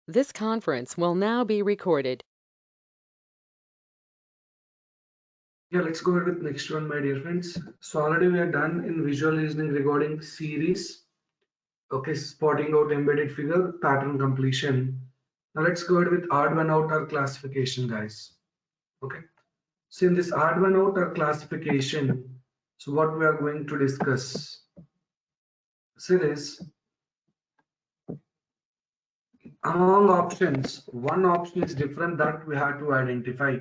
This conference will now be recorded. Yeah, let's go ahead with next one, my dear friends. So already we are done in visual reasoning regarding series. Okay, spotting out embedded figure, pattern completion. Now let's go ahead with odd one out or classification, guys. Okay. So in this odd one out or classification, so what we are going to discuss. See this, among options, one option is different that we have to identify.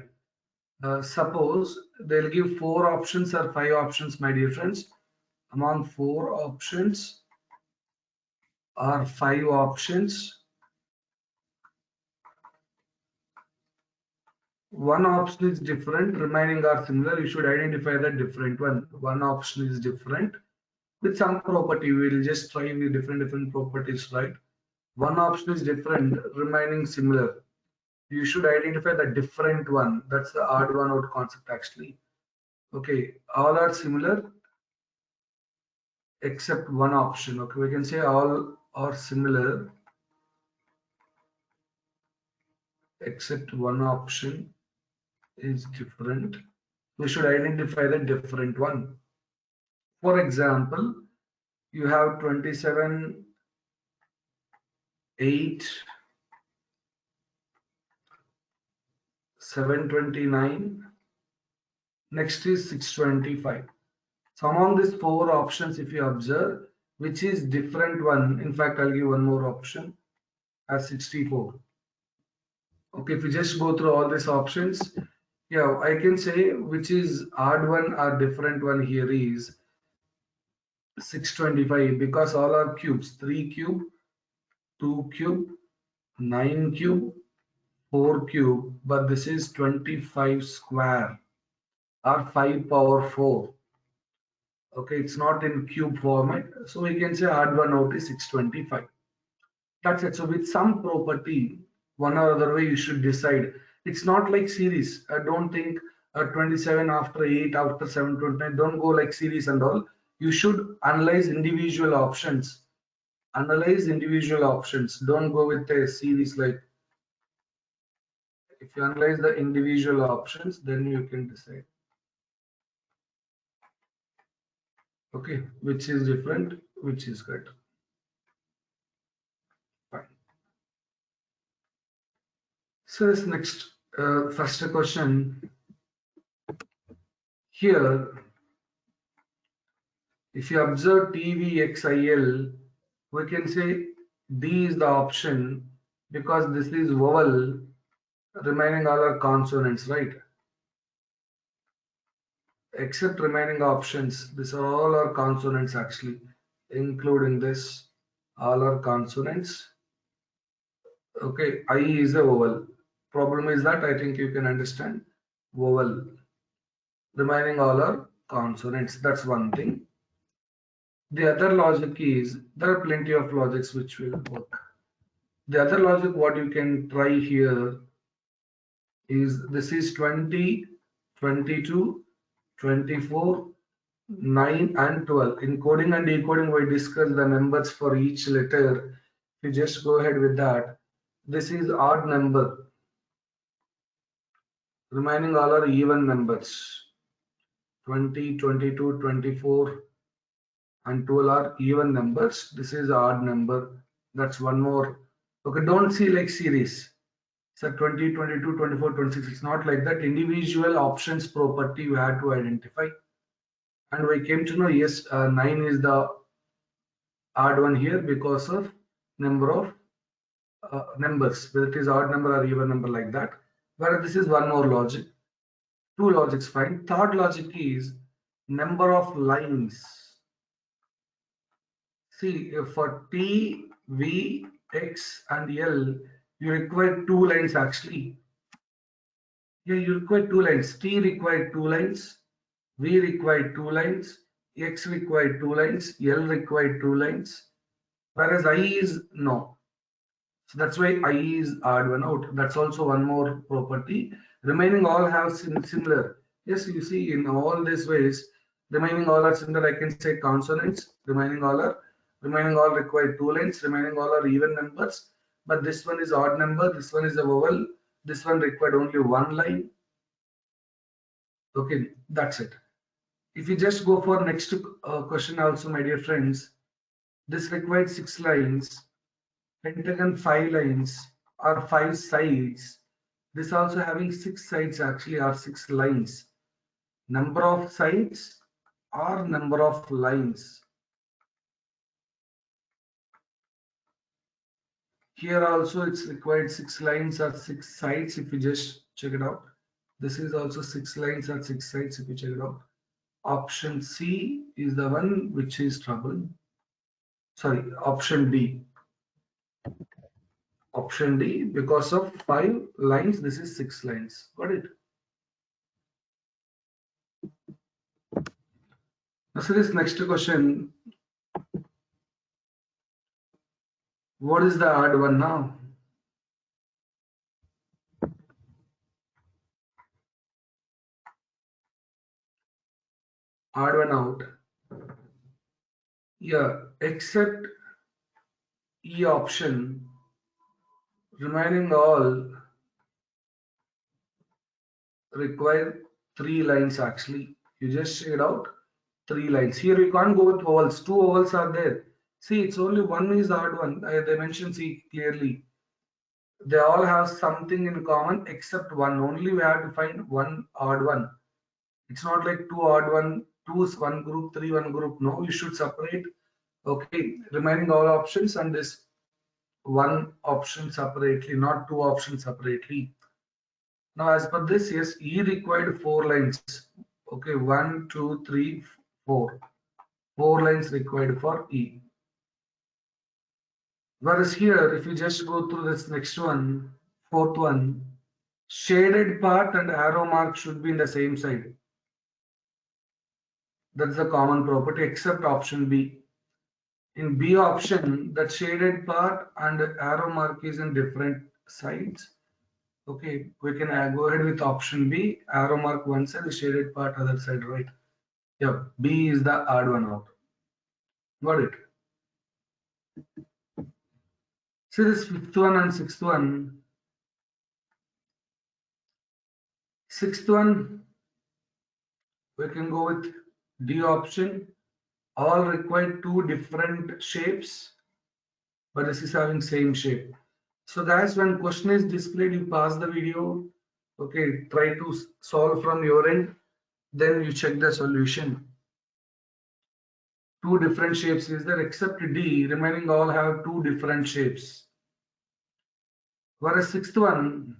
Suppose they'll give 4 options or 5 options, my dear friends. Among 4 options or 5 options, one option is different, remaining are similar. You should identify the different one. One option is different with some property. We will just try the different properties, right? One option is different, remaining similar. You should identify the different one. That's the odd one out concept actually. Okay, all are similar except one option. Okay, we can say all are similar except one option is different. We should identify the different one. For example, you have 27, 8, 729. Next is 625. So among these 4 options, if you observe, which is different one, in fact, I'll give one more option as 64. Okay, if you just go through all these options, yeah, I can say which is odd one or different one here is 625 because all are cubes, 3 cube, 2 cube, 9 cube, 4 cube, but this is 25 square or 5 power 4. Okay, it's not in cube format, so we can say odd one out is 625. That's it. So with some property, one or other way you should decide. It's not like series. I don't think 27 after 8 after 729. Don't go like series and all. You should analyze individual options. Analyze individual options. Don't go with a series like. If you analyze the individual options, then you can decide. Okay, which is different, which is good. Fine. So this next first question here. If you observe TVXIL, we can say D is the option because this is vowel, remaining all are consonants, right? Except remaining options, these are all are consonants actually, including this, all are consonants. Okay, I is a vowel. Problem is that I think you can understand vowel. Remaining all are consonants. That's one thing. The other logic is there are plenty of logics which will work. The other logic what you can try here is this is 20, 22, 24, 9 and 12. In coding and decoding we discuss the numbers for each letter. If you just go ahead with that, this is odd number. Remaining all are even numbers. 20, 22, 24 and 12 are even numbers. This is odd number. That's one more. Okay, don't see like series. So 20, 22, 24, 26. It's not like that. Individual options property you have to identify. And we came to know, yes, 9 is the odd one here because of number of numbers, whether it is odd number or even number like that. But this is one more logic. Two logics fine. Third logic is number of lines. See, for T, V, X and L, you require 2 lines actually. Here you require 2 lines. T required 2 lines. V required 2 lines. X required 2 lines. L required 2 lines. Whereas I is no. So that's why I is odd one out. That's also one more property. Remaining all have similar. Yes, you see in all these ways, remaining all are similar. I can say consonants. Remaining all require 2 lines. Remaining all are even numbers. but this one is odd number, this one is a vowel, this one required only one line. Okay, that's it. If you just go for next question also, my dear friends, this required 6 lines, pentagon 5 lines or 5 sides. This also having 6 sides actually or 6 lines. Number of sides or number of lines. Here also it's required 6 lines or 6 sides if you just check it out. This is also 6 lines or 6 sides if you check it out. Option C is the one which is trouble. Sorry, option D. Option D, because of 5 lines, this is 6 lines. Got it? Now, so this next question, what is the odd one now? Odd one out. Yeah, except E option, remaining all require 3 lines actually. You just check it out. 3 lines. Here we can't go with vowels. 2 vowels are there. See, it's only one is the odd one. They mention see clearly. They all have something in common except one. Only we have to find one odd one. It's not like two odd one, two is one group, three one group. No, you should separate. Okay, remaining all options and this one option separately, not two options separately. Now, as per this, yes, E required 4 lines. Okay, one, two, three, four. 4 lines required for E. Whereas here, if you just go through this next one, fourth one, shaded part and arrow mark should be in the same side. That's the common property except option B. In B option, that shaded part and arrow mark is in different sides. Okay, we can go ahead with option B, arrow mark one side, the shaded part other side, right? Yeah, B is the odd one out. Got it? See this fifth one and sixth one. Sixth one, we can go with D option. All require two different shapes, but this is having same shape. So guys, when question is displayed, you pause the video. Okay, try to solve from your end. Then you check the solution. Two different shapes is there except D, remaining all have two different shapes. Whereas sixth one,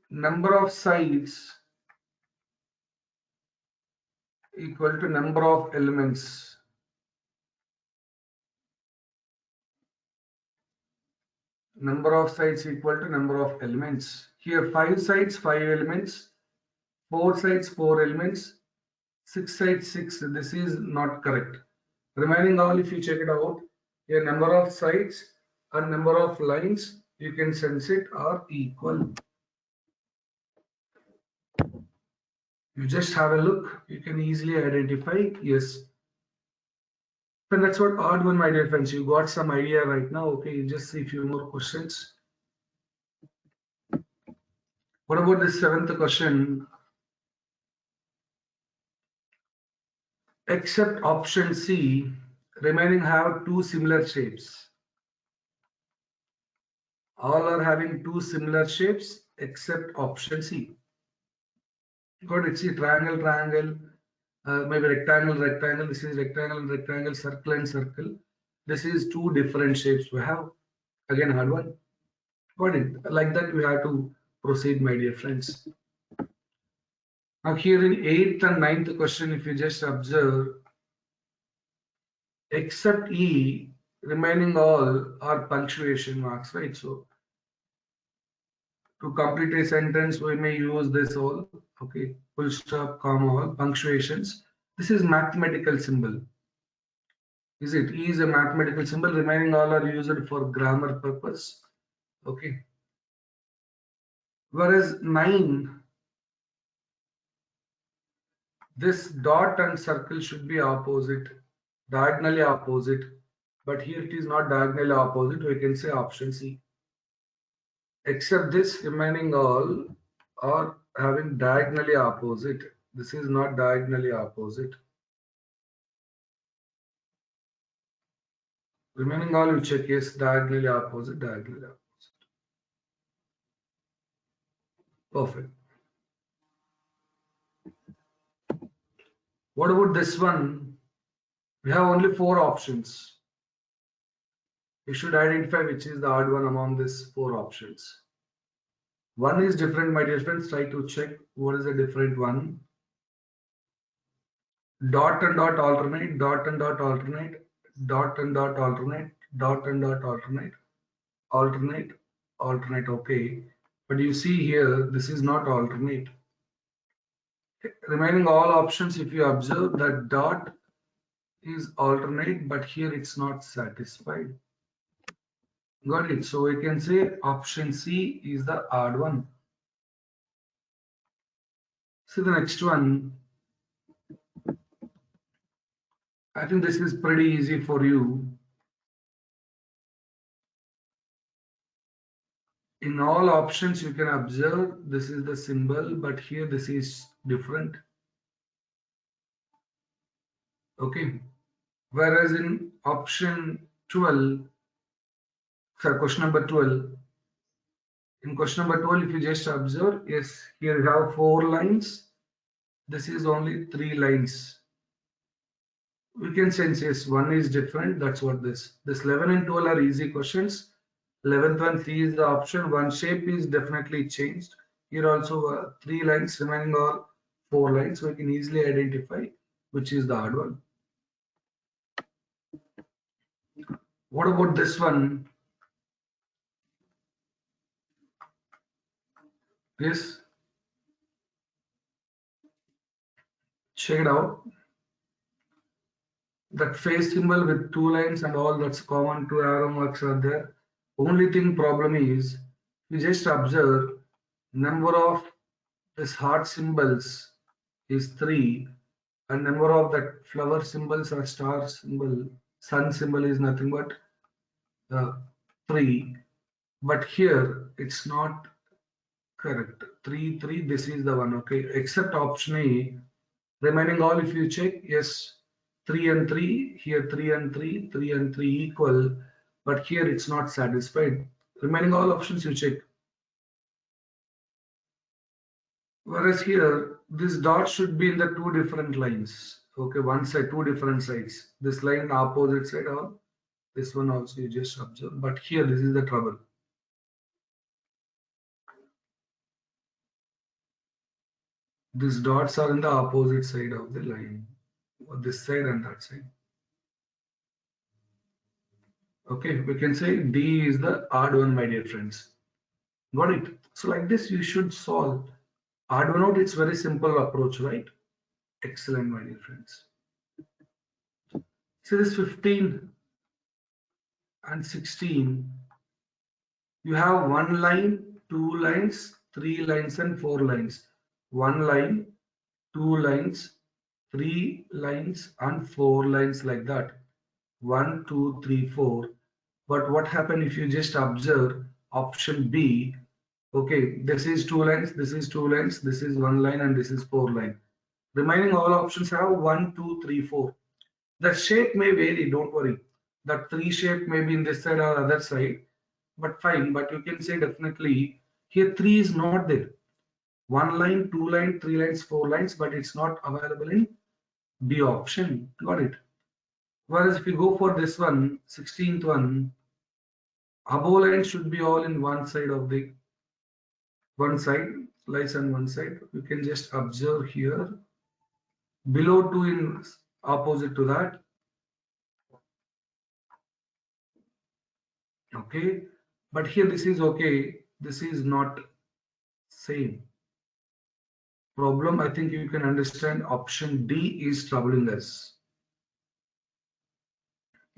number of sides equal to number of elements. Number of sides equal to number of elements. Here 5 sides, 5 elements. 4 sides, 4 elements. 6 sides, 6. This is not correct. Remaining all, if you check it out, a number of sides and number of lines, you can sense it are equal. You just have a look, you can easily identify, yes. And that's what odd one, my dear friends. You got some idea right now. Okay, you just see a few more questions. What about the seventh question? Except option C, remaining have two similar shapes. All are having two similar shapes except option C. Got it? See, triangle, triangle, maybe rectangle, rectangle. This is rectangle and rectangle, circle and circle. This is two different shapes we have. Again, hard one. Got it? Like that, we have to proceed, my dear friends. Now, here in eighth and ninth question, if you just observe, except E, remaining all are punctuation marks, right? So, to complete a sentence, we may use this all. Okay, full stop, comma, all punctuations. This is mathematical symbol. Is it? E is a mathematical symbol. Remaining all are used for grammar purpose. Okay. Whereas 9, this dot and circle should be opposite, diagonally opposite. but here it is not diagonally opposite. We can say option C. Except this, remaining all are having diagonally opposite. This is not diagonally opposite. Remaining all you check, yes, diagonally opposite, diagonally opposite. Perfect. What about this one? We have only four options. You should identify which is the odd one among these four options. One is different, my dear friends. Try to check what is the different one. Dot and dot alternate, dot and dot alternate, dot and dot alternate, dot and dot alternate, alternate, alternate. Okay. But you see here, this is not alternate. Remaining all options, if you observe that dot is alternate, but here it's not satisfied. Got it? So we can say option C is the odd one. See the next one. I think this is pretty easy for you. In all options, you can observe this is the symbol, but here this is different. Okay. Whereas in option 12, sorry, question number 12, in question number 12, if you just observe, yes, here you have four lines. This is only three lines. We can sense, yes, one is different. That's what this 11 and 12 are easy questions. 11th one, C is the option. One shape is definitely changed. Here also three lines, remaining all four lines. So we can easily identify which is the odd one. What about this one? Yes, check it out. That face symbol with two lines and all, that's common, two arrow marks are there. Only thing problem is, you just observe number of this heart symbols is 3, and number of that flower symbols or star symbol, sun symbol is nothing but 3. But here it's not correct. 3, 3, this is the one, okay. Except option A, remaining all if you check, yes, 3 and 3, here 3 and 3, 3 and 3 equal, but here it's not satisfied. Remaining all options you check. Whereas here, this dot should be in the two different lines. Okay, one side, two different sides. This line opposite side or this one also you just observe. But here, this is the trouble. These dots are in the opposite side of the line. This side and that side. Okay, we can say D is the odd one, my dear friends. Got it? So like this, you should solve. Odd one out, it's very simple approach, right? Excellent, my dear friends. See this 15 and 16. You have one line, two lines, three lines, and four lines. One line, two lines, three lines, and four lines like that. One, two, three, four. But what happened if you just observe option B? Okay, this is two lines, this is two lines, this is one line, and this is four line. Remaining all options have one, two, three, four. The shape may vary, don't worry. That three shape may be in this side or other side, but fine. But you can say definitely here three is not there. One line, two line, three lines, four lines, but it's not available in B option. Got it? Whereas if you go for this one, 16th one, above line should be all in one side of the one side, lies on one side. You can just observe here. Below two in opposite to that. Okay. But here this is okay. This is not same. Problem, I think you can understand option D is troubling us.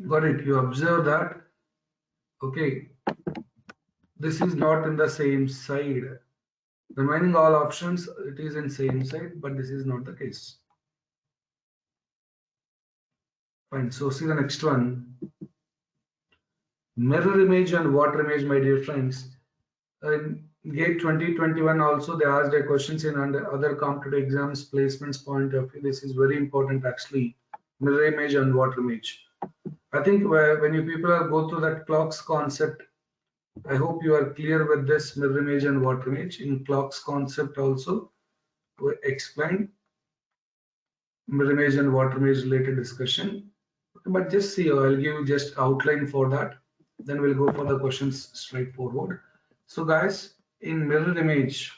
Got it? You observe that. Okay. This is not in the same side. Remaining all options, it is in same side, but this is not the case. Fine. So see the next one. Mirror image and water image, my dear friends. GATE 2021 also they asked a questions in under other competitive exams placements point of view. This is very important actually. Mirror image and water image. I think when you people are go through that clocks concept, I hope you are clear with this mirror image and water image. In clocks concept also we explained mirror image and water image related discussion. But just see, I'll give you just outline for that. Then we'll go for the questions straightforward. So guys, in mirror image,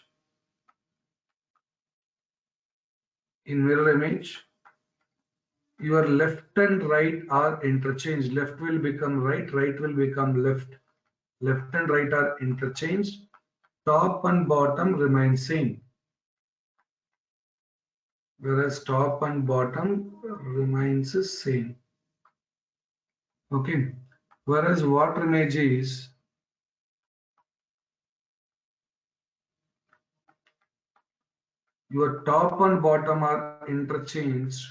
your left and right are interchanged. Left will become right, right will become left. Left and right are interchanged. Top and bottom remain same. Whereas top and bottom remains the same. Okay. Whereas water image is your top and bottom are interchanged.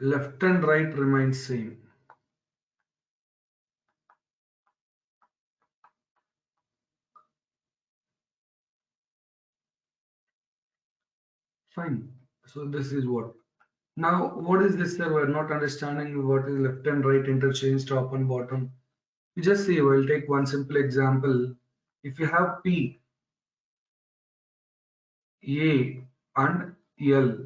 Left and right remain same. Fine. So this is what. Now, what is this, sir? We're not understanding what is left and right interchange, top and bottom. You just see, we'll take one simple example. If you have P, A, and L,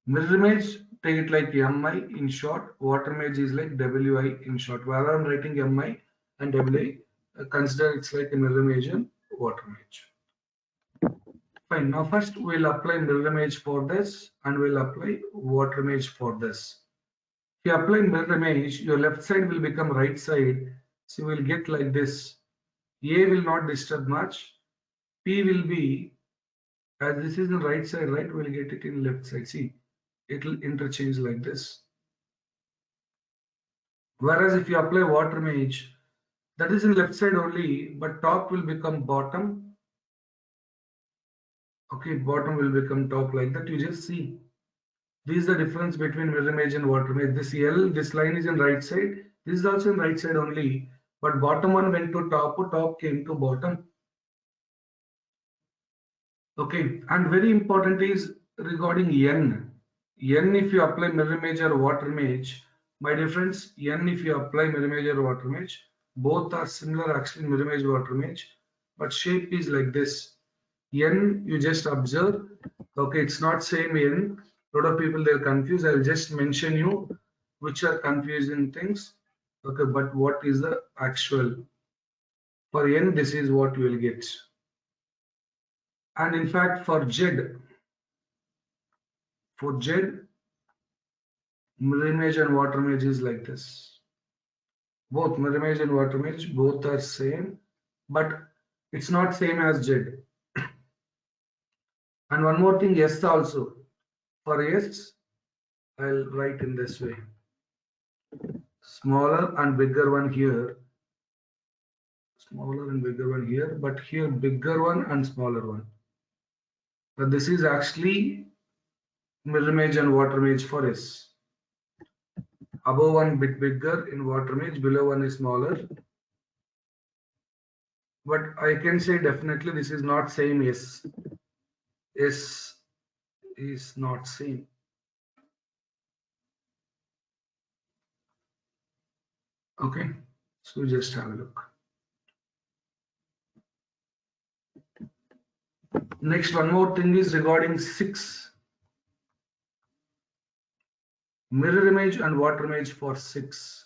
mirror image, take it like MI in short, water image is like WI in short. While I'm writing MI and WI, consider it's like a mirror image and water image. Fine. Now first we'll apply mirror image for this and we'll apply water image for this. If you apply mirror image, your left side will become right side. So you will get like this. A will not disturb much. P will be, as this is in right side, right, we'll get it in left side. See, it will interchange like this. Whereas if you apply water image, that is in left side only, but top will become bottom. Okay, bottom will become top like that. You just see. This is the difference between mirror image and water image. This L, this line is in right side. This is also in right side only. But bottom one went to top, top came to bottom. Okay, and very important is regarding N. N if you apply mirror image or water image, my dear friends, N if you apply mirror image or water image, both are similar actually mirror image, water image, but shape is like this. N you just observe. Okay, it's not same N. Lot of people they're confused. I'll just mention you which are confusing things. Okay, but what is the actual? For N, this is what you will get. And in fact, for Z, mirror image and water image is like this. Both mirror image and water image, both are same, but it's not same as Z. And one more thing, S also. For S, I'll write in this way. Smaller and bigger one here. Smaller and bigger one here, but here bigger one and smaller one. But this is actually mirror image and water image for S. Above one bit bigger in water image, below one is smaller. But I can say definitely this is not same S. S is not same. Okay, so just have a look. Next, one more thing is regarding 6. Mirror image and water image for 6.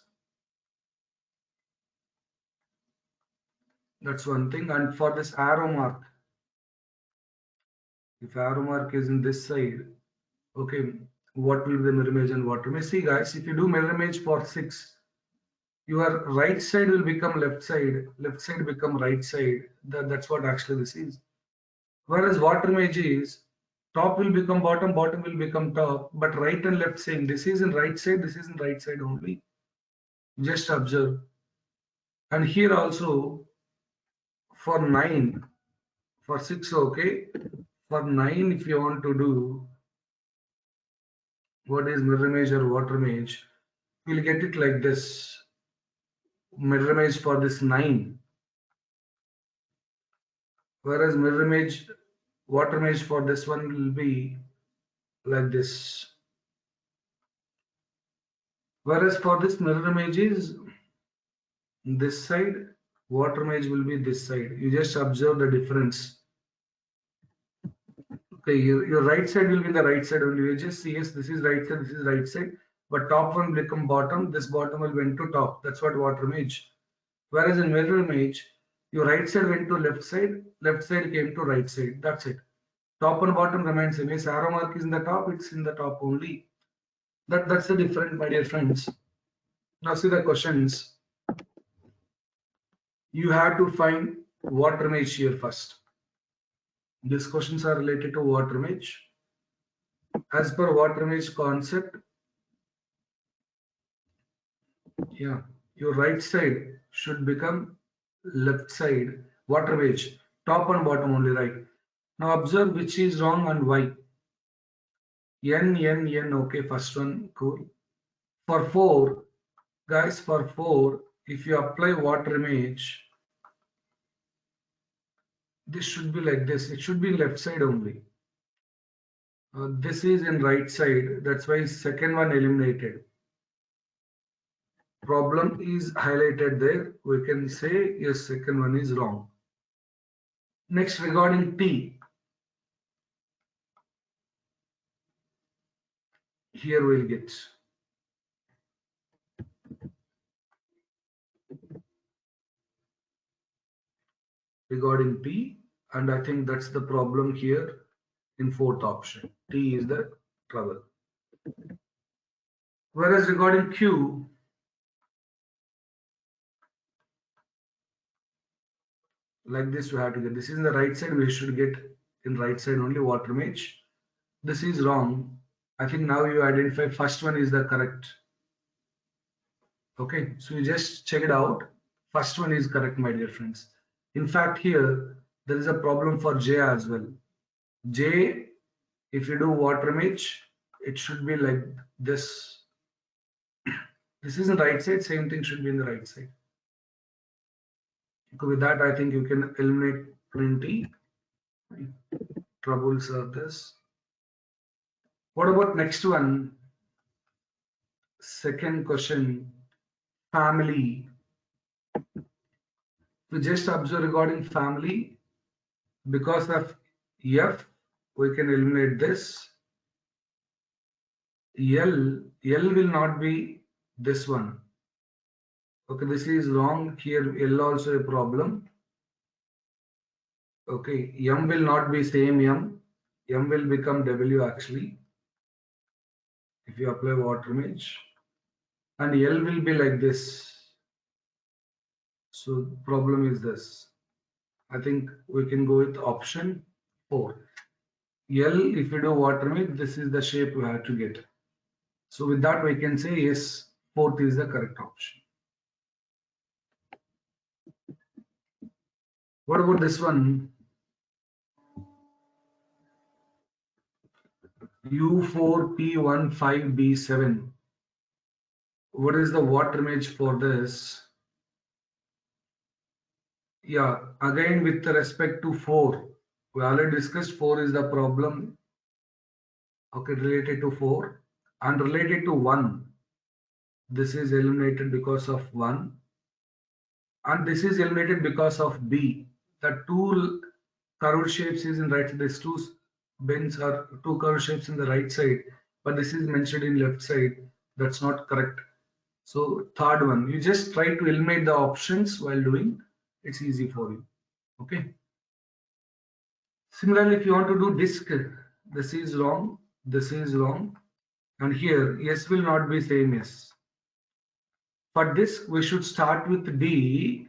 That's one thing. And for this arrow mark, if arrow mark is in this side, okay, what will be the mirror image and water image? See guys, if you do mirror image for 6, your right side will become left side become right side. That's what actually this is. Whereas water image is top will become bottom, bottom will become top, but right and left same. This is in right side, this is in right side only. Just observe. And here also for 9, for 6, okay. For 9, if you want to do, what is mirror image or water image, we'll get it like this. Mirror image for this 9, whereas mirror image, water image for this one will be like this. Whereas for this mirror image is this side, water image will be this side. You just observe the difference. Okay, your right side will be the right side only. You just see, yes, this is right side, this is right side, but top one will become bottom, this bottom will went to top. That's what water image. Whereas in mirror image, your right side went to left side came to right side. That's it. Top and bottom remains same. If arrow mark is in the top, it's in the top only. That's the difference, my dear friends. Now see the questions. You have to find water image here first. These questions are related to water image. As per water image concept, yeah, your right side should become left side. Water image, top and bottom only, right? Now observe which is wrong and why. N, okay, first one, cool. For 4, guys, for 4, if you apply water image, this should be like this. It should be left side only. This is in right side. That's why second one eliminated. Problem is highlighted there. We can say yes, second one is wrong. Next, regarding T, here we'll get regarding T, and I think that's the problem here in fourth option. T is the trouble. Whereas regarding Q, like this we have to get. This is in the right side. We should get in right side only water image. This is wrong. I think now you identify first one is the correct. Okay, so you just check it out. First one is correct, my dear friends. In fact, here there is a problem for J as well. J, if you do water image, it should be like this. This is in the right side, same thing should be in the right side. Okay, with that, I think you can eliminate 20. Troubles are this. What about next one? Second question, family. We just observe regarding family. Because of F, we can eliminate this. L will not be this one. Okay, this is wrong. Here L also a problem. Okay, M will not be same M. M will become W actually if you apply water image. And L will be like this. So problem is this. I think we can go with option 4. L, if you do water image, this is the shape we have to get. So with that we can say yes, fourth is the correct option. What about this one? U4P15B7. What is the water image for this? Yeah, again with respect to 4. We already discussed 4 is the problem. Okay, related to 4 and related to 1. This is eliminated because of 1 and this is eliminated because of B. The two curved shapes is in right side. These two bends are two curved shapes in the right side, but this is mentioned in left side. That's not correct. So third one, you just try to eliminate the options while doing. It's easy for you. Okay. Similarly, if you want to do disk, this is wrong. This is wrong. And here, S will not be same S. For disk, we should start with D.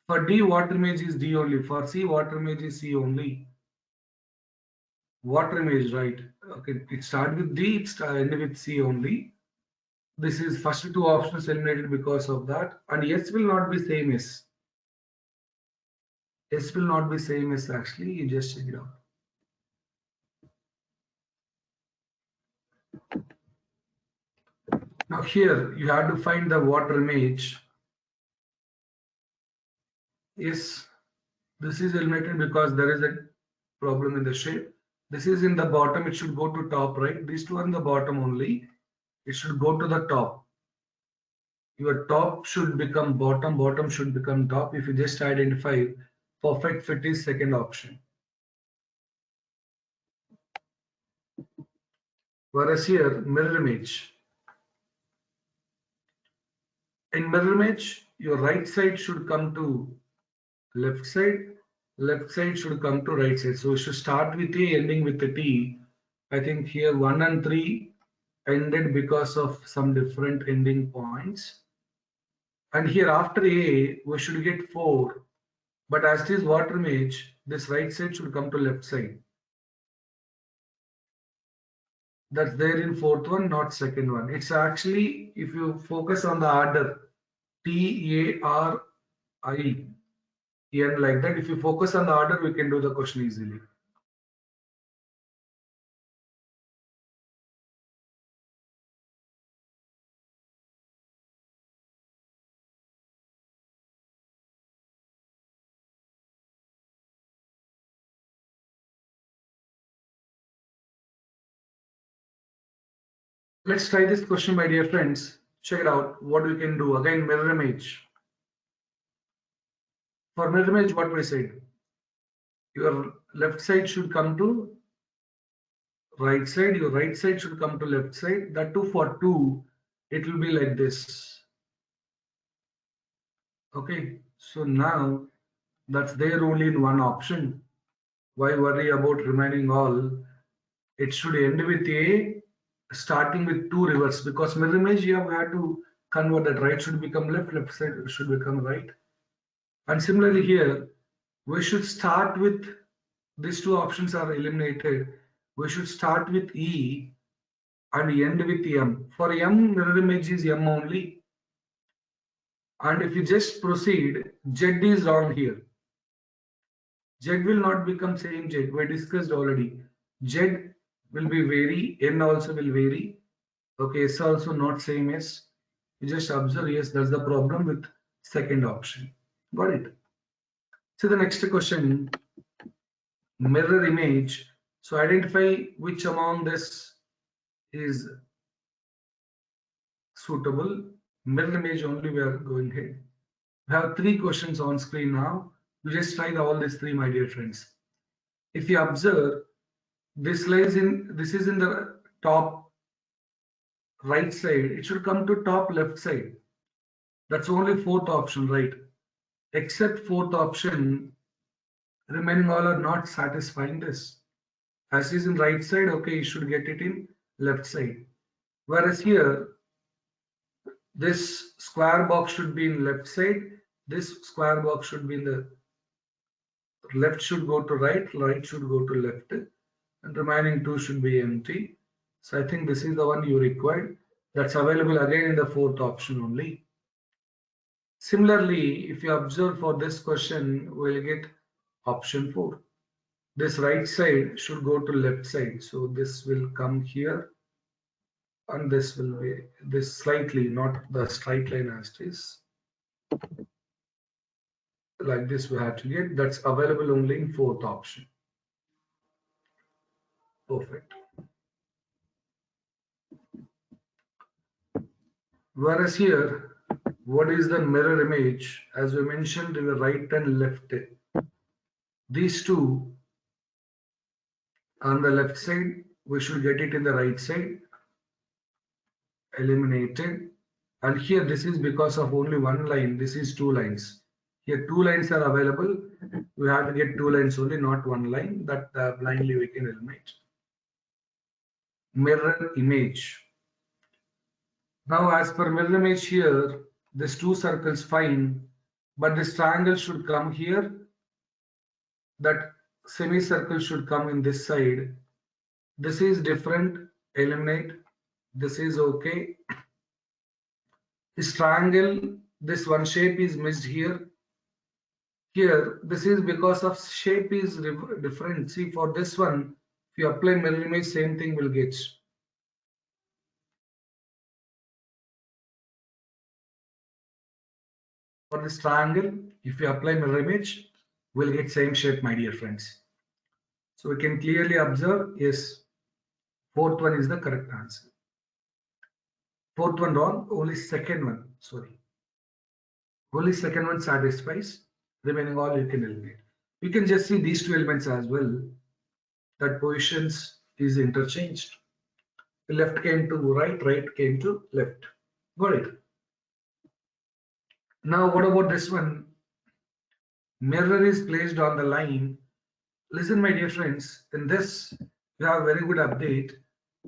For D, water image is D only. For C, water image is C only. Water image, right? Okay, it start with D, it end with C only. This is first two options eliminated because of that. And S will not be same as. S will not be same as actually. You just check it out. Now here you have to find the water image. Yes, this is eliminated because there is a problem in the shape. This is in the bottom, it should go to top, right? These two are in the bottom only. It should go to the top. Your top should become bottom, bottom should become top. If you just identify perfect fit is second option. Whereas here, mirror image. In mirror image, your right side should come to left side should come to right side. So we should start with A, ending with a T. I think here 1 and 3 ended because of some different ending points. And here after A, we should get 4. But as it is water image, this right side should come to left side. That's there in fourth one, not second one. It's actually, if you focus on the order, T-A-R-I-N like that. If you focus on the order, we can do the question easily. Let's try this question, my dear friends. Check it out. What we can do. Again, mirror image. For mirror image, what we said? Your left side should come to right side. Your right side should come to left side. That too for 2, it will be like this. Okay. So now that's there only in one option. Why worry about remaining all? It should end with A, starting with 2 reverse, because mirror image you have had to convert that right should become left, left side should become right. And similarly here, we should start with these two options are eliminated. We should start with E and end with M. For M, mirror image is M only. And if you just proceed, Z is wrong here. Z will not become same Z. We discussed already. Z will be vary, N also will vary. Okay, S also not same as. You just observe, yes, that's the problem with second option. Got it? So the next question, mirror image. So identify which among this is suitable. Mirror image only we are going ahead. We have 3 questions on screen now. You just try all these 3, my dear friends. If you observe, this is in the top right side. It should come to top left side. That's only fourth option, right? Except fourth option, remaining all are not satisfying this. As is in right side, okay, you should get it in left side. Whereas here, this square box should be in left side. This square box should be in the left should go to right, right should go to left, and remaining 2 should be empty. So I think this is the one you required. That's available again in the fourth option only. Similarly, if you observe for this question, we'll get option 4. This right side should go to left side. So this will come here and this will be this slightly, not the straight line as it is. Like this we have to get. That's available only in fourth option. Perfect. Whereas here, what is the mirror image? As we mentioned, the right and left. These two on the left side, we should get it in the right side, eliminated. And here, this is because of only one line. This is 2 lines. Here, 2 lines are available. We have to get 2 lines only, not 1 line. That blindly we can eliminate. Mirror image. Now, as per mirror image here, this 2 circles fine, but this triangle should come here. That semicircle should come in this side. This is different, eliminate. This is okay. This triangle, this one shape is missed here. Here, this is because of shape is different. See, for this one, if you apply mirror image, same thing will get. For this triangle, if you apply mirror image, we'll get same shape, my dear friends. So we can clearly observe, yes, fourth one is the correct answer. Fourth one wrong, only second one, sorry. Only second one satisfies, remaining all you can eliminate. You can just see these two elements as well, that positions is interchanged. The left came to right, right came to left. Got it. Now what about this one? Mirror is placed on the line. Listen, my dear friends, in this you have very good update.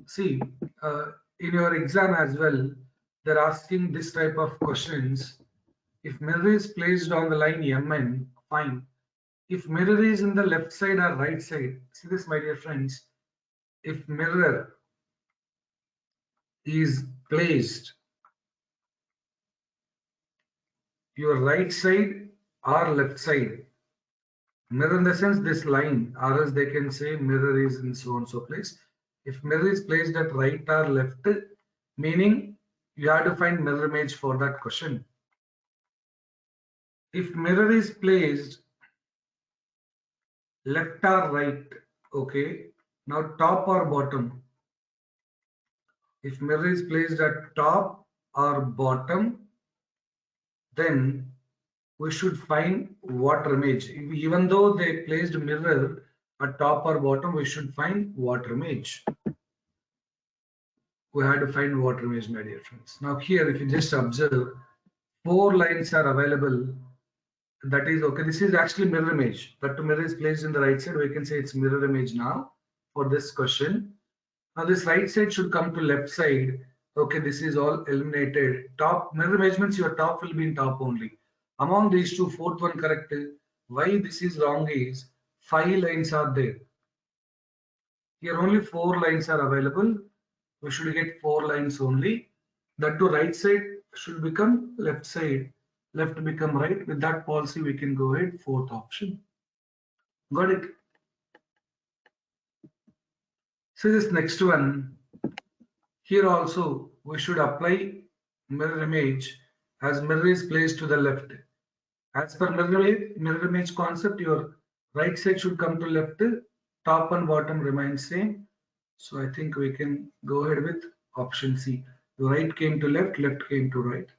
See, in your exam as well, they're asking this type of questions. If mirror is placed on the line MN, fine. If mirror is in the left side or right side, see this, my dear friends. If mirror is placed your right side or left side, mirror in the sense this line, or else they can say mirror is in so and so place. If mirror is placed at right or left, meaning you have to find mirror image for that question. If mirror is placed left or right, okay. Now top or bottom. If mirror is placed at top or bottom, then we should find water image. Even though they placed mirror at top or bottom, we should find water image. We had to find water image, my dear friends. Now here, if you just observe, four lines are available. That is okay. This is actually mirror image. That mirror is placed in the right side. We can say it's mirror image now for this question. Now this right side should come to left side. Okay, this is all eliminated. Top mirror image means your top will be in top only. Among these two, fourth one correct. Why this is wrong is five lines are there. Here only four lines are available. We should get four lines only. That to right side should become left side. Left become right. With that policy, we can go ahead. Fourth option. Got it. So this next one. Here also we should apply mirror image as mirror is placed to the left. As per mirror image concept, your right side should come to left, top and bottom remain same. So I think we can go ahead with option C. The right came to left, left came to right.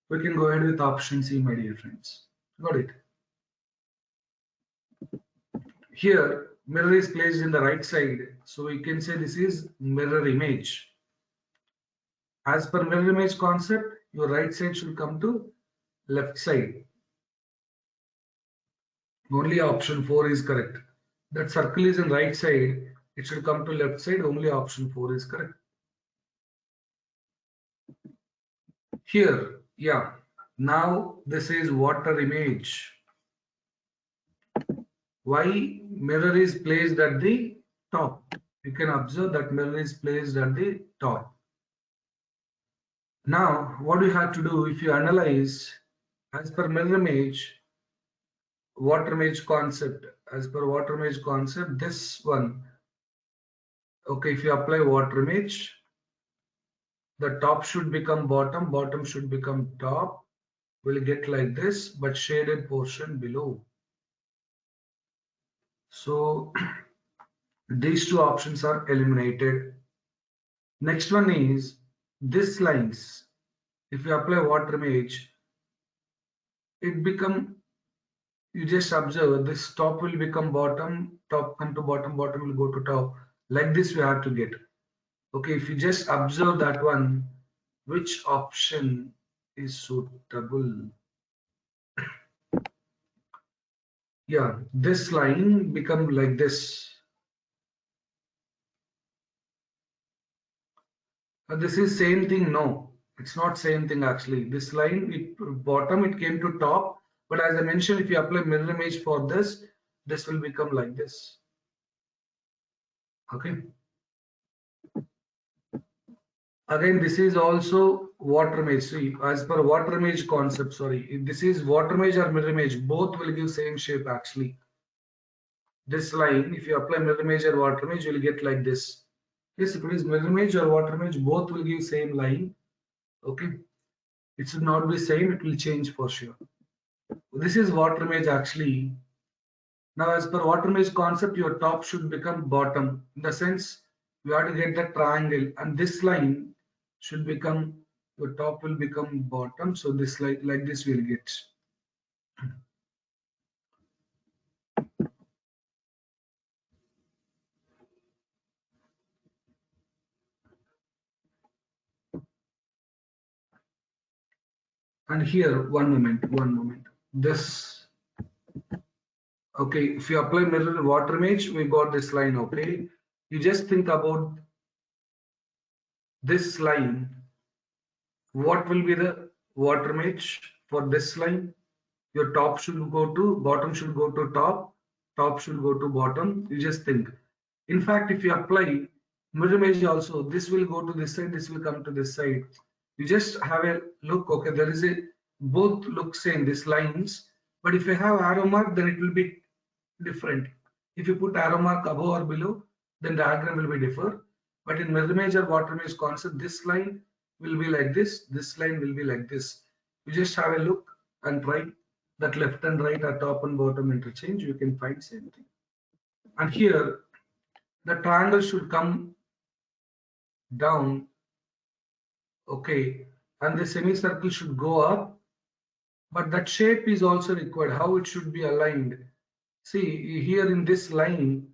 We can go ahead with option C, my dear friends. Got it. Here, mirror is placed in the right side. So we can say this is mirror image. As per mirror image concept, your right side should come to left side. Only option 4 is correct. That circle is in right side. It should come to left side. Only option 4 is correct. Here, yeah. Now this is water image. Why mirror is placed at the top? You can observe that mirror is placed at the top. Now, what we have to do if you analyze as per mirror image, water image concept, as per water image concept, this one, okay, if you apply water image, the top should become bottom, bottom should become top, will get like this, but shaded portion below. So these two options are eliminated. Next one is this lines. If you apply water image, it become, you just observe this top will become bottom, top come to bottom, bottom will go to top. Like this we have to get. Okay, if you just observe that one, which option is suitable? Yeah, this line become like this. This is same thing. No, it's not same thing actually. This line, bottom it came to top, but as I mentioned, if you apply mirror image for this will become like this. Okay. Again, this is also water image. See, as per water image concept, sorry, if this is water image or mirror image, both will give same shape actually. This line, if you apply mirror image or water image, you will get like this. Yes, if it is mirror image or water image, both will give same line. Okay. It should not be same, it will change for sure. This is water image actually. Now, as per water image concept, your top should become bottom. In the sense, you have to get the triangle, and this line should become, your top will become bottom. So this like this we'll get. And here, one moment. This, okay, if you apply mirror water image, we got this line, okay? You just think about this line. What will be the water image for this line? Your top should go to, bottom should go to top, top should go to bottom. You just think. In fact, if you apply mirror image also, this will go to this side, this will come to this side. You just have a look, okay, there is a, both look same, these lines, but if you have arrow mark, then it will be different. If you put arrow mark above or below, then diagram will be different. But in mirror image or water image concept, this line will be like this line will be like this. You just have a look and try that left and right or top and bottom interchange, you can find same thing. And here, the triangle should come down, okay, and the semicircle should go up, but that shape is also required, how it should be aligned. See, here in this line,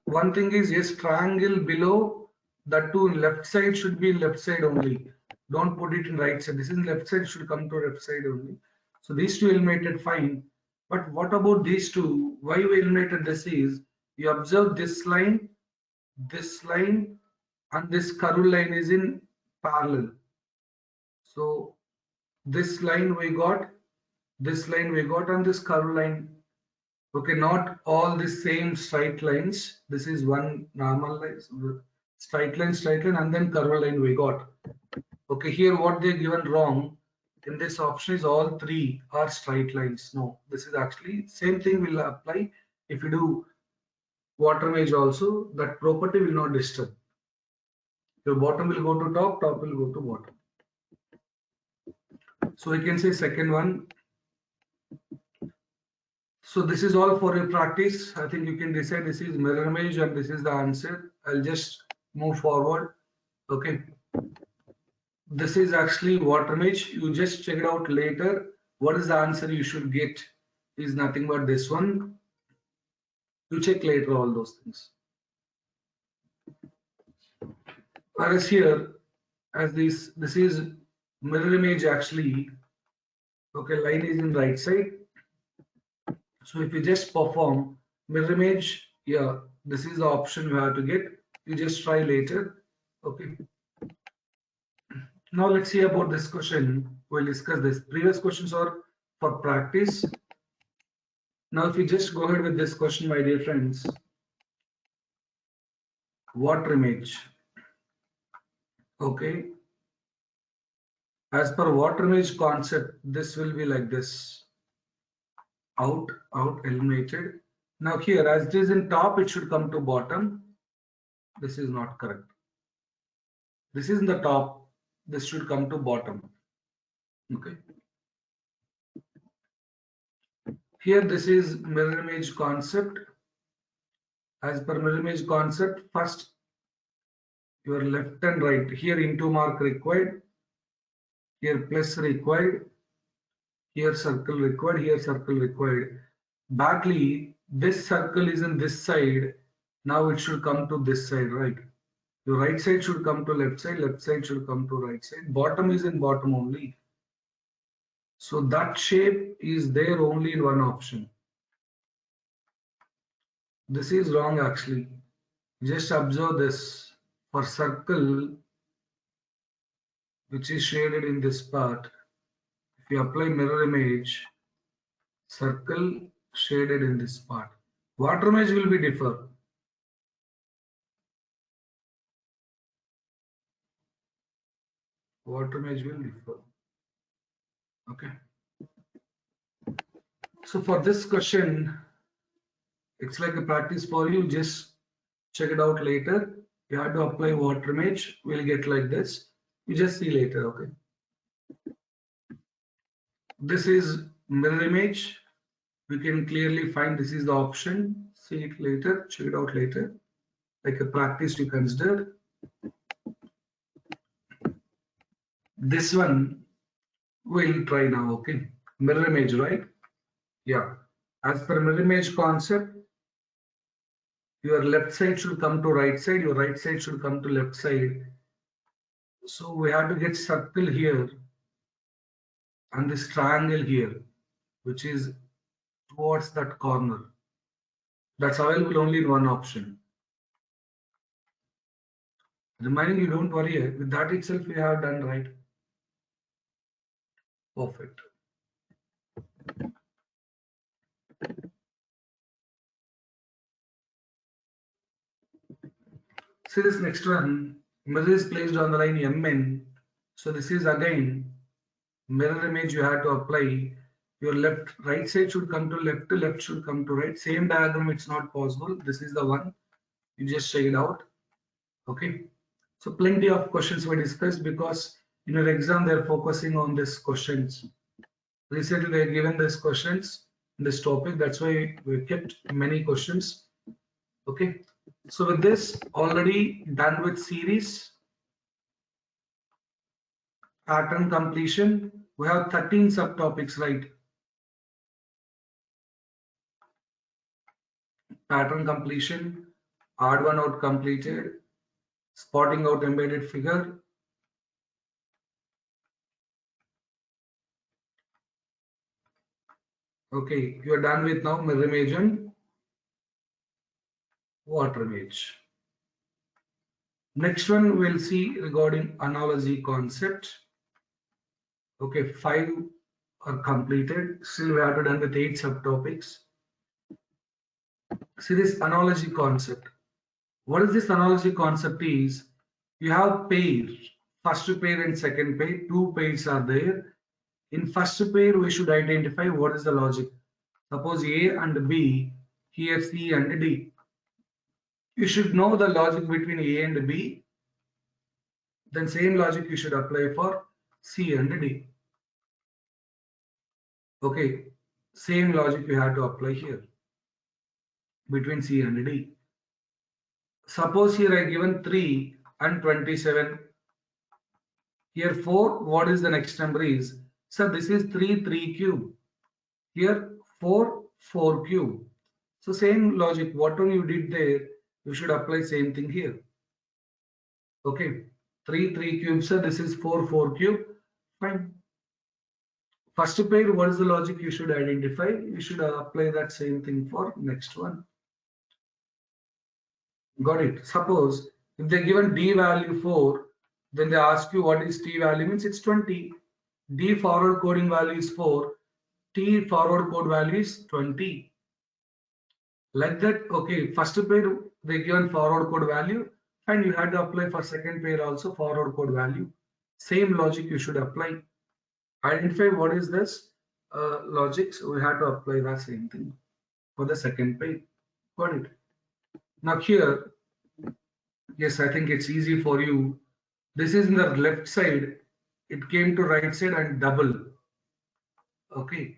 one thing is, yes, triangle below, that too left side should be left side only. Don't put it in right side. This is left side, should come to left side only. So these two eliminated, fine. But what about these two? Why we eliminated this is, you observe this line, and this curved line is in parallel. So this line we got, this line we got, and this curved line. Okay, not all the same straight lines. This is one normal line, straight line, and then curved line we got. Okay, here what they given wrong in this option is all three are straight lines. No, this is actually same thing will apply if you do water image also. That property will not disturb. Your bottom will go to top, top will go to bottom. So we can say second one. So this is all for your practice. I think you can decide this is mirror image and this is the answer. I'll just move forward. Okay. This is actually water image. You just check it out later. What is the answer you should get is nothing but this one. You check later all those things. Whereas here, as this is mirror image actually. Okay, line is in right side. So if you just perform mirror image, yeah, this is the option you have to get. You just try later. Okay. Now let's see about this question. We'll discuss this. Previous questions are for practice. Now if you just go ahead with this question, my dear friends. Water image. Okay. As per water image concept, this will be like this. Out, eliminated. Now here, as it is in top, it should come to bottom. This is not correct. This is in the top. This should come to bottom. Okay. Here, this is mirror image concept. As per mirror image concept, first your left and right. Here into mark required. Here plus required. Here circle required. Here circle required. Backly, this circle is in this side. Now it should come to this side, right? Your right side should come to left side should come to right side. Bottom is in bottom only. So that shape is there only in one option. This is wrong actually. Just observe this. For circle, which is shaded in this part, if you apply mirror image, circle shaded in this part. Water image will be differ. Water image will differ. Okay. So for this question, it's like a practice for you. Just check it out later. You have to apply water image. We'll get like this. You just see later. Okay. This is mirror image. We can clearly find this is the option. See it later, check it out later. Like a practice to consider. This one we'll try now, okay? Mirror image, right? Yeah. As per mirror image concept, your left side should come to right side, your right side should come to left side. So we have to get circle here and this triangle here, which is towards that corner. That's available only in one option. Reminding you, don't worry, with that itself we have done right. Perfect. See this next one, mirror is placed on the line MN. So this is again mirror image you have to apply. Your right side should come to left should come to right. Same diagram, it's not possible. This is the one. You just check it out. Okay. So plenty of questions were discussed because in your exam they're focusing on these questions. Recently they given these questions in this topic. That's why we kept many questions. Okay. So with this already done with series pattern completion. We have 13 subtopics, right? Pattern completion, odd one out completed, spotting out embedded figure. Okay, you are done with now mirror image and water image. Next one we'll see regarding analogy concept. Okay, 5 are completed. Still we have to done with 8 subtopics. See this analogy concept. What is this analogy concept is, you have pair, first pair and second pair, two pairs are there. In first pair, we should identify what is the logic. Suppose A and B, here C and D. You should know the logic between A and B. Then same logic you should apply for C and D. Okay, same logic you have to apply here between C and D. Suppose here I given 3 and 27. Here 4, what is the next number is? So this is 3, 3 cube. Here 4, 4 cube. So same logic, whatever you did there, you should apply same thing here. Okay, 3, 3 cube, so this is 4, 4 cube. Fine. First pair, what is the logic you should identify? You should apply that same thing for next one. Got it. Suppose if they given D value 4, then they ask you what is T value, means it's 20. D forward coding value is 4. T forward code value is 20. Like that, okay, first pair they given forward code value, and you had to apply for second pair also forward code value. Same logic you should apply. Identify what is this logic, so we have to apply that same thing for the second pair. Got it. Now here, yes, I think it's easy for you. This is in the left side, it came to right side and double. Okay.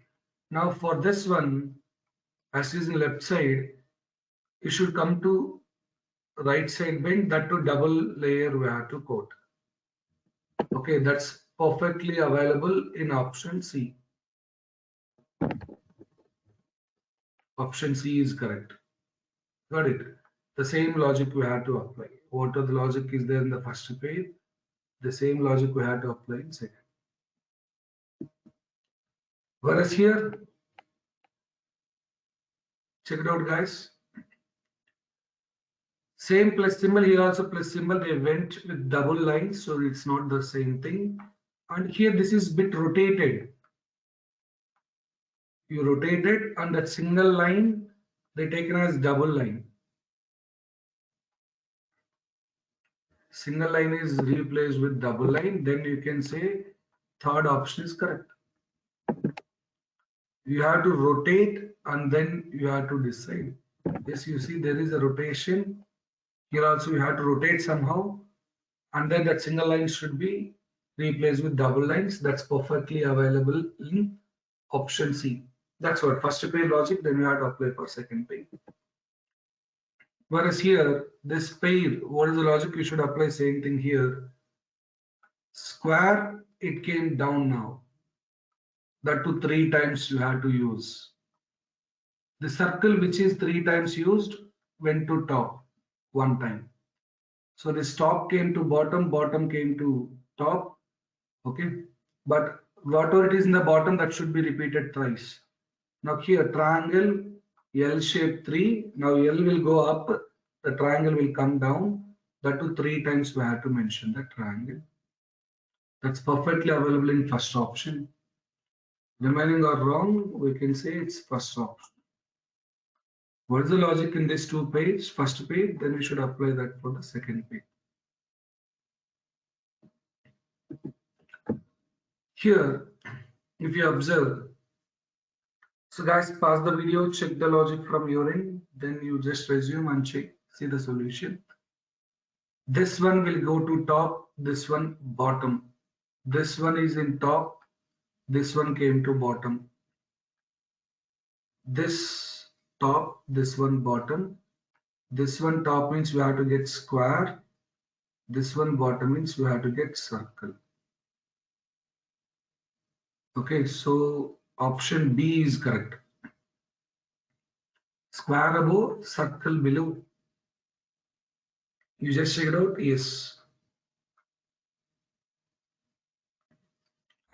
Now for this one, as is in left side, it should come to right side bend, that to double layer we have to code. Okay, that's perfectly available in option C. Option C is correct. Got it. The same logic we have to apply. Whatever the logic is there in the first pair, the same logic we have to apply in second. Whereas here, check it out, guys. Same plus symbol, here also plus symbol, they went with double lines, so it's not the same thing. And here this is bit rotated. You rotate it and that single line they taken as double line. Single line is replaced with double line, then you can say third option is correct. You have to rotate and then you have to decide. Yes, you see there is a rotation. Here also you have to rotate somehow, and then that single line should be replaced with double lines. That's perfectly available in Option C. That's what first page logic, then you have to apply for second page. Whereas here, this pair, what is the logic you should apply? Same thing here. Square, it came down now. That to 3 times you have to use. The circle which is 3 times used went to top 1 time. So this top came to bottom, bottom came to top. Okay. But whatever it is in the bottom, that should be repeated thrice. Now here, triangle, L shape 3. Now L will go up, the triangle will come down. That to 3 times we have to mention the triangle. That's perfectly available in first option. Remaining or wrong, we can say it's first option. What is the logic in this page? First page, then we should apply that for the second page. Here, if you observe, so guys, pause the video, check the logic from your end, then you just resume and check, see the solution. This one will go to top, this one bottom. This one is in top, this one came to bottom. This top, this one bottom. This one top means we have to get square. This one bottom means we have to get circle. Okay, so option B is correct. Square above, circle below. You just check it out? Yes.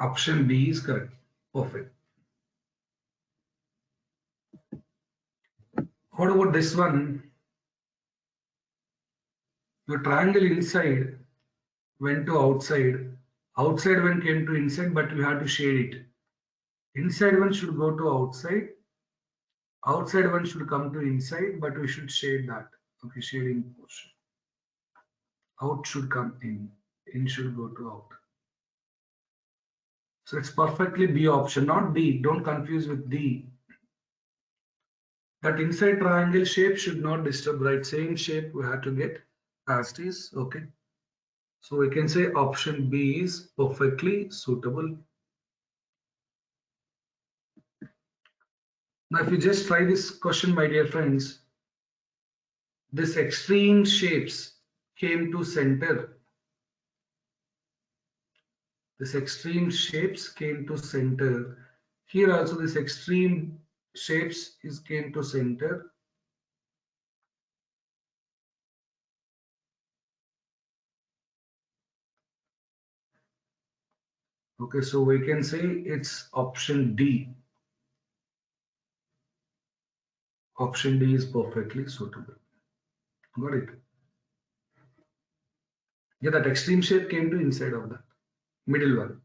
Option B is correct. Perfect. What about this one? The triangle inside went to outside. Outside one came to inside, but we have to shade it. Inside one should go to outside. Outside one should come to inside, but we should shade that. Okay, shading portion. Out should come in. In should go to out. So it's perfectly B option, not D. Don't confuse with D. That inside triangle shape should not disturb, right? Same shape we have to get as it is. Okay. So we can say option B is perfectly suitable. Now, if you just try this question, my dear friends, this extreme shapes came to center. This extreme shapes came to center. Here also this extreme shapes is came to center. Okay, so we can say it's option D. Option D is perfectly suitable. Got it? Yeah, that extreme shape came to inside of that middle one.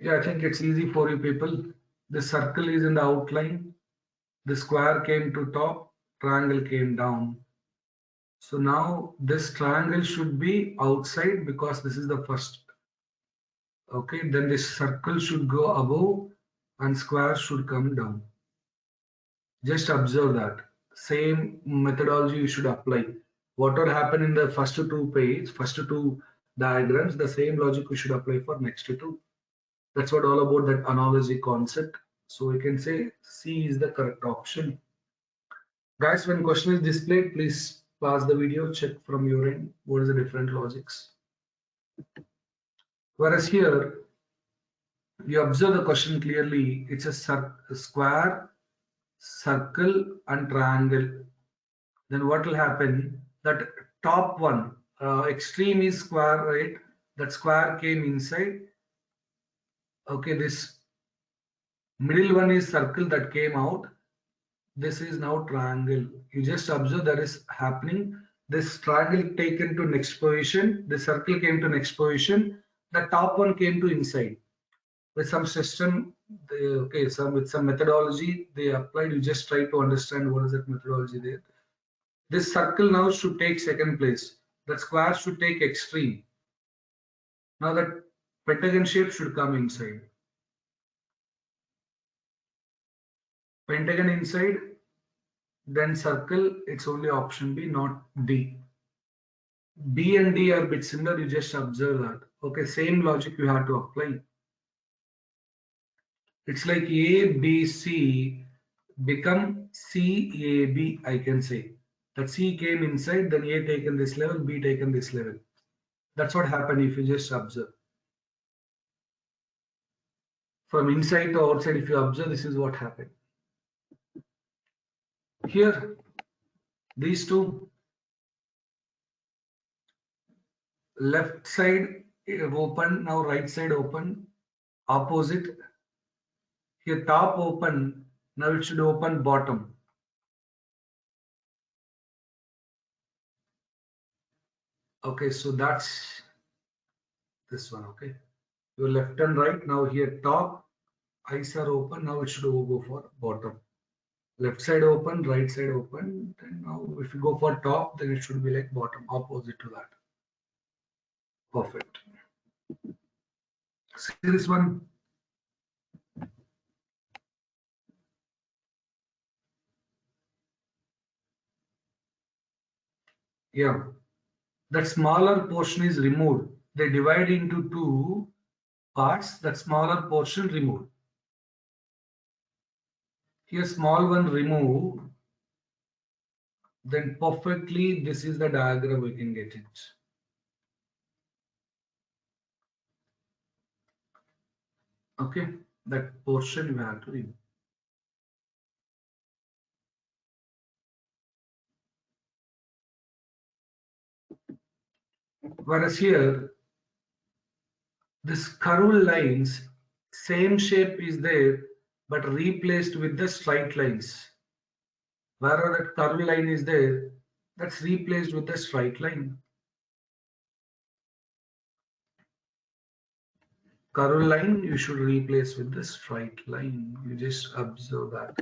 Yeah, I think it's easy for you people. The circle is in the outline. The square came to top, triangle came down. So now this triangle should be outside because this is the first. Okay, then this circle should go above and square should come down. Just observe that. Same methodology you should apply. Whatever happened in the first two diagrams, the same logic we should apply for next two. That's what all about that analogy concept. So we can say C is the correct option. Guys, when question is displayed, please pause the video, check from your end what is the different logics. Whereas here, you observe the question clearly, it's a square, circle and triangle. Then what will happen? That top one, extreme is square, right? That square came inside. Okay, this middle one is circle that came out. This is now triangle. You just observe that is happening. This triangle taken to next position. The circle came to next position. The top one came to inside. With some system, with some methodology they applied. You just try to understand what is that methodology there. This circle now should take second place. That square should take extreme. Now that pentagon shape should come inside. Pentagon inside, then circle, it's only option B, not D. B and D are a bit similar, you just observe that. Okay, same logic you have to apply. It's like A, B, C become C, A, B, I can say. That C came inside, then A taken this level, B taken this level. That's what happened if you just observe. From inside to outside, if you observe, this is what happened. Here, these two, left side open, now right side open, opposite. Here top open, now it should open bottom. Okay, so that's this one. Okay, your left and right, now here top eyes are open, now it should go for bottom. Left side open, right side open, and now if you go for top, then it should be like bottom, opposite to that. Perfect. See this one. Yeah, that smaller portion is removed. They divide into two parts, that smaller portion removed. Here small one removed, then perfectly this is the diagram we can get it. Okay, that portion you have to remove. Whereas here, this curved lines, same shape is there, but replaced with the straight lines. Wherever that curved line is there, that's replaced with the straight line. Curved line you should replace with the straight line. You just observe that.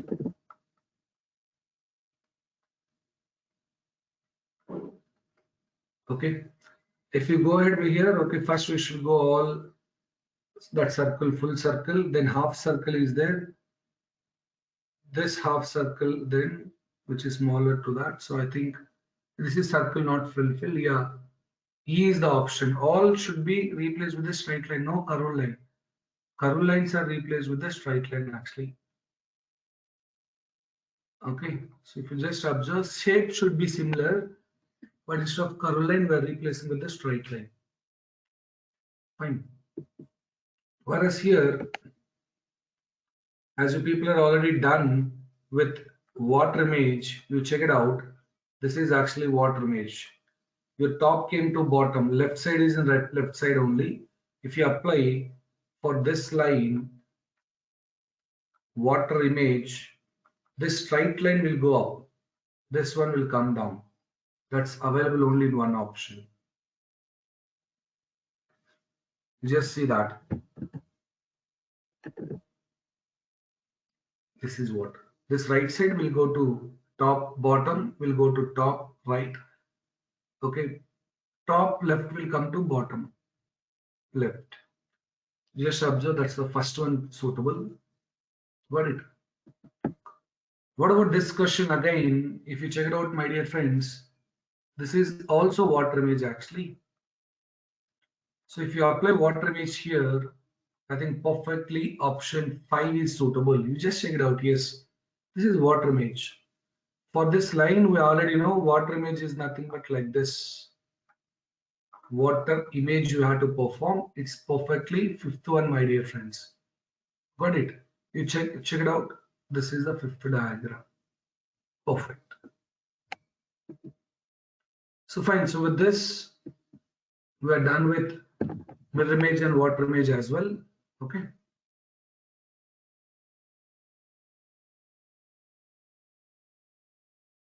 Okay. If you go ahead here, okay, first we should go all that circle, full circle, then half circle is there. This half circle then, which is smaller to that. So I think this is circle not fulfill. Yeah. E is the option. All should be replaced with a straight line, no curved line. Curved lines are replaced with a straight line actually. Okay, so if you just observe, shape should be similar, but instead of curved line, we are replacing with the straight line. Fine. Whereas here, as you people are already done with water image, you check it out. This is actually water image. Your top came to bottom, left side is in left side only. If you apply for this line, water image, this straight line will go up. This one will come down. That's available only in one option. Just see that. This is what. This right side will go to top, bottom will go to top, right. Okay. Top left will come to bottom, left. Just observe that's the first one suitable. Got it. What about this question again? If you check it out, my dear friends, this is also water image actually. So if you apply water image here, I think perfectly option 5 is suitable. You just check it out. Yes, this is water image. For this line, we already know water image is nothing but like this. Water image you have to perform. It's perfectly fifth one, my dear friends. Got it? You check it out. This is the fifth diagram. Perfect. So fine. So with this, we are done with mirror image and water image as well. Okay.